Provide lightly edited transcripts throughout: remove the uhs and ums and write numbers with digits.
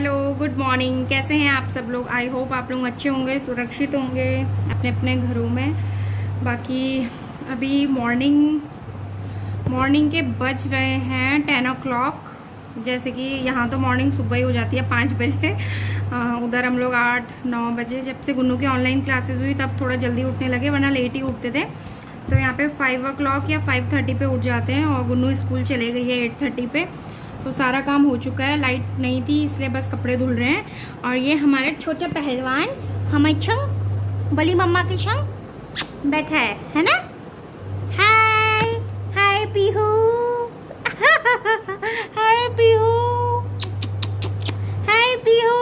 Hello, good morning. कैसे हैं आप सब लोग? आई होप आप लोग अच्छे होंगे, सुरक्षित होंगे अपने अपने घरों में। बाकी अभी मॉर्निंग के बज रहे हैं 10 o'clock। जैसे कि यहाँ तो मॉर्निंग सुबह ही हो जाती है 5 बजे। उधर हम लोग 8-9 बजे, जब से गुन्नू की ऑनलाइन क्लासेस हुई तब थोड़ा जल्दी उठने लगे, वरना लेट ही उठते थे। तो यहाँ पे 5 o'clock या 5:30 पे उठ जाते हैं और गुन्नू स्कूल चले गई है 8:30 पे। तो सारा काम हो चुका है, लाइट नहीं थी इसलिए बस कपड़े धुल रहे हैं। और ये हमारे छोटे पहलवान हमारे संग, बड़ी मम्मा के संग बैठा है ना। हाय हाय पीहू। हाय पीहू, हाय पीहू।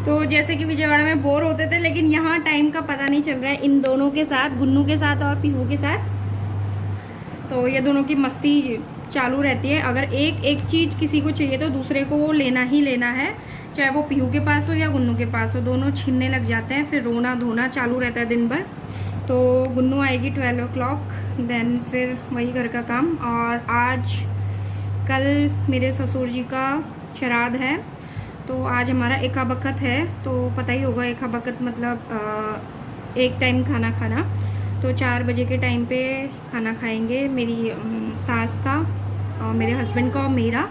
तो जैसे कि विजयवाड़ा में बोर होते थे, लेकिन यहाँ टाइम का पता नहीं चल रहा है इन दोनों के साथ, गुन्नू के साथ और पीहू के साथ। तो ये दोनों की मस्ती चालू रहती है। अगर एक एक चीज़ किसी को चाहिए तो दूसरे को वो लेना ही लेना है, चाहे वो पीहू के पास हो या गुन्नू के पास हो, दोनों छीनने लग जाते हैं। फिर रोना धोना चालू रहता है दिन भर। तो गुन्नू आएगी 12 o'clock, देन फिर वही घर का काम। और कल मेरे ससुर जी का श्राद्ध है, तो आज हमारा एका बकत है। तो पता ही होगा एका बकत मतलब एक टाइम खाना खाना। तो 4 बजे के टाइम पे खाना खाएंगे, मेरी सास का और मेरे हस्बैंड का और मेरा,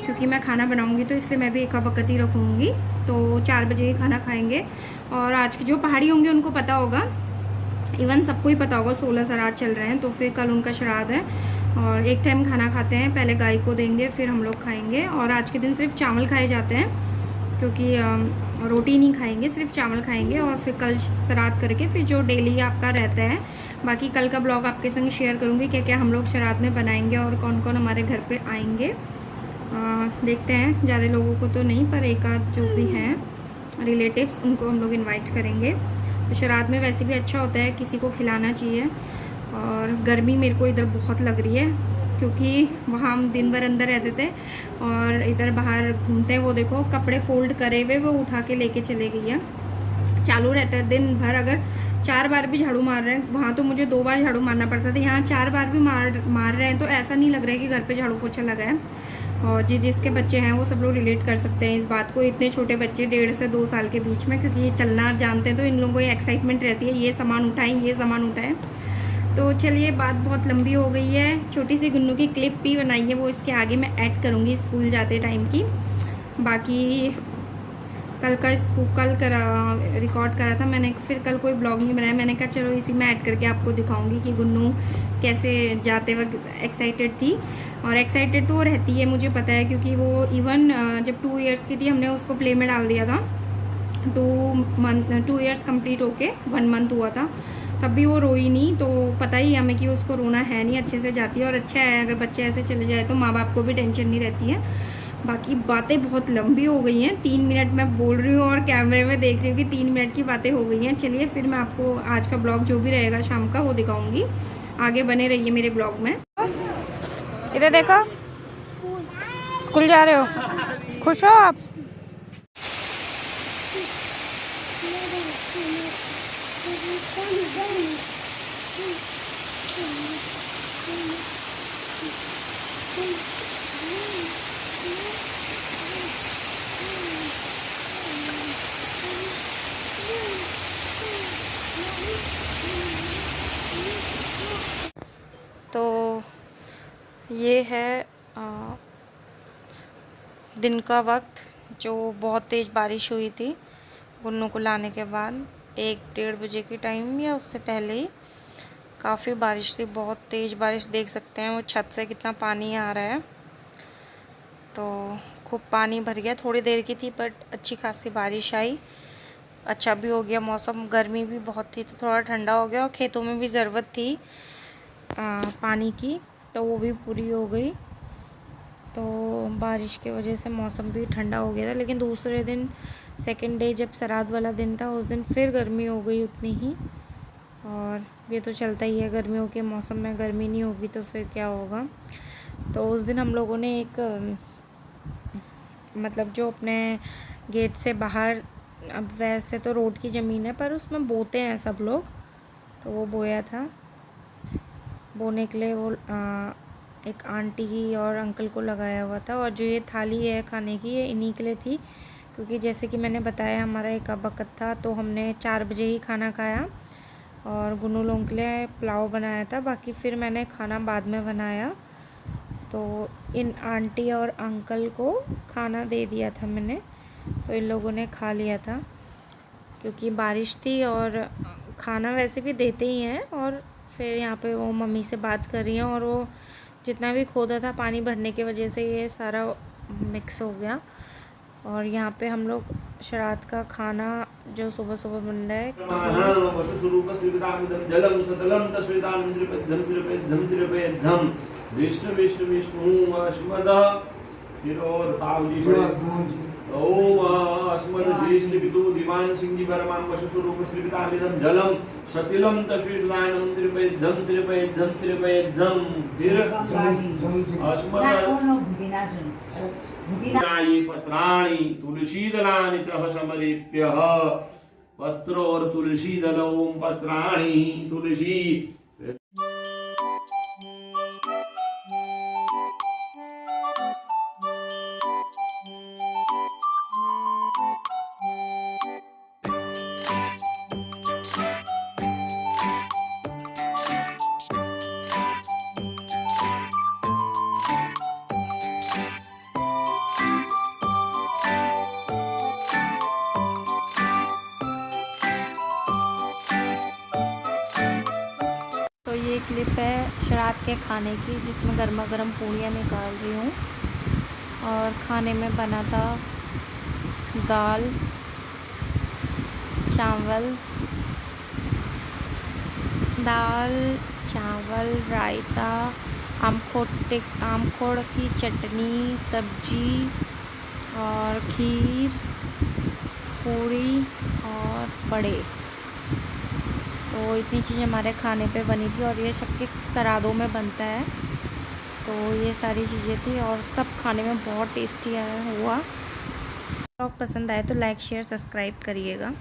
क्योंकि मैं खाना बनाऊंगी तो इसलिए मैं भी एका बकत ही रखूँगी। तो 4 बजे ही खाना खाएंगे। और आज के जो पहाड़ी होंगे उनको पता होगा, इवन सबको ही पता होगा 16 श्राद्ध चल रहे हैं। तो फिर कल उनका श्राद्ध है और एक टाइम खाना खाते हैं, पहले गाय को देंगे फिर हम लोग खाएंगे। और आज के दिन सिर्फ चावल खाए जाते हैं, क्योंकि रोटी नहीं खाएंगे, सिर्फ चावल खाएंगे। और फिर कल श्राद्ध करके फिर जो डेली आपका रहता है, बाकी कल का ब्लॉग आपके संग शेयर करूँगी क्या क्या हम लोग श्राद्ध में बनाएंगे और कौन कौन हमारे घर पे आएंगे। देखते हैं, ज़्यादा लोगों को तो नहीं, पर एक आध जो भी हैं रिलेटिव्स उनको हम लोग इनवाइट करेंगे। तो श्राद्ध में वैसे भी अच्छा होता है, किसी को खिलाना चाहिए। और गर्मी मेरे को इधर बहुत लग रही है, क्योंकि वहाँ हम दिन भर अंदर रहते थे और इधर बाहर घूमते हैं। वो देखो कपड़े फोल्ड करे हुए वो उठा के लेके चले गई है। चालू रहता है दिन भर। अगर 4 बार भी झाड़ू मार रहे हैं, वहाँ तो मुझे 2 बार झाड़ू मारना पड़ता था, यहाँ 4 बार भी मार रहे हैं, तो ऐसा नहीं लग रहा है कि घर पे झाड़ू पोछा लगा है। और जिसके बच्चे हैं वो सब लोग रिलेट कर सकते हैं इस बात को। इतने छोटे बच्चे 1.5 से 2 साल के बीच में, क्योंकि ये चलना जानते हैं तो इन लोगों को ये एक्साइटमेंट रहती है, ये सामान उठाएं ये सामान उठाएं। तो चलिए, बात बहुत लंबी हो गई है। छोटी सी गुन्नू की क्लिप भी बनाई है, वो इसके आगे मैं ऐड करूँगी स्कूल जाते टाइम की। बाकी कल रिकॉर्ड करा था मैंने, फिर कल कोई ब्लॉग नहीं बनाया। मैंने कहा चलो इसी में ऐड करके आपको दिखाऊंगी कि गुन्नू कैसे जाते वक्त एक्साइटेड थी। और एक्साइटेड तो वो रहती है, मुझे पता है, क्योंकि वो इवन जब 2 इयर्स की थी हमने उसको प्ले में डाल दिया था। 2 इयर्स कंप्लीट होके 1 मंथ हुआ था, तब भी वो रोई नहीं। तो पता ही हमें कि उसको रोना है नहीं, अच्छे से जाती है। और अच्छा है, अगर बच्चे ऐसे चले जाए तो माँ बाप को भी टेंशन नहीं रहती है। बाकी बातें बहुत लंबी हो गई हैं, 3 मिनट मैं बोल रही हूँ और कैमरे में देख रही हूँ कि 3 मिनट की बातें हो गई हैं। चलिए फिर मैं आपको आज का ब्लॉग जो भी रहेगा शाम का वो दिखाऊंगी। आगे बने रहिए मेरे ब्लॉग में। इधर देखो, स्कूल जा रहे हो, खुश हो आप? तो ये है दिन का वक्त, जो बहुत तेज़ बारिश हुई थी गुन्नू को लाने के बाद। 1-1:30 बजे के टाइम या उससे पहले ही काफ़ी बारिश थी, बहुत तेज़ बारिश। देख सकते हैं वो छत से कितना पानी आ रहा है। तो खूब पानी भर गया, थोड़ी देर की थी बट अच्छी खासी बारिश आई। अच्छा भी हो गया मौसम, गर्मी भी बहुत थी तो थोड़ा ठंडा हो गया। और खेतों में भी ज़रूरत थी पानी की, तो वो भी पूरी हो गई। तो बारिश की वजह से मौसम भी ठंडा हो गया था। लेकिन दूसरे दिन, सेकंड डे, जब श्राद्ध वाला दिन था, उस दिन फिर गर्मी हो गई उतनी ही। और ये तो चलता ही है, गर्मियों के मौसम में गर्मी नहीं होगी तो फिर क्या होगा। तो उस दिन हम लोगों ने एक मतलब जो अपने गेट से बाहर, अब वैसे तो रोड की ज़मीन है पर उसमें बोते हैं सब लोग, तो वो बोया था। बोने के लिए वो एक आंटी और अंकल को लगाया हुआ था। और जो ये थाली है खाने की, ये इन्हीं के लिए थी, क्योंकि जैसे कि मैंने बताया हमारा एक वक्त था, तो हमने 4 बजे ही खाना खाया और गुन्नू लोगों के लिए पुलाव बनाया था। बाकी फिर मैंने खाना बाद में बनाया। तो इन आंटी और अंकल को खाना दे दिया था मैंने, तो इन लोगों ने खा लिया था, क्योंकि बारिश थी और खाना वैसे भी देते ही हैं। और फिर यहाँ पे वो मम्मी से बात कर रही हैं, और वो जितना भी खोदा था पानी भरने की वजह से ये सारा मिक्स हो गया। और यहाँ पे हम लोग श्राद्ध का खाना जो सुबह सुबह बन रहा है, ओम अस्मद ज्येष्ठ पितु दिवान सिंह जी परमान वशुस्वरूप श्रीपितामिदं जलम सतिलम तस्वीरदानम त्रिपेद्धम त्रिपेद्धम त्रिपेद्धम धीर अस्मद भुदिनाये पत्राणि तुलसीदलानि च समर्प्यः पत्र और तुलसी दल ओम पत्राणि तुलसी। तो ये क्लिप है श्राद्ध के खाने की, जिसमें गर्मा गर्म पूड़ियाँ निकाल रही हूँ। और खाने में बना था दाल, चावल, रायता, आमखोड़ की चटनी, सब्जी और खीर, पूड़ी और बड़े। तो इतनी चीज़ें हमारे खाने पे बनी थी, और ये सबके श्राद्धों में बनता है। तो ये सारी चीज़ें थी और सब खाने में बहुत टेस्टी हुआ। ब्लॉग पसंद आए तो लाइक शेयर सब्सक्राइब करिएगा।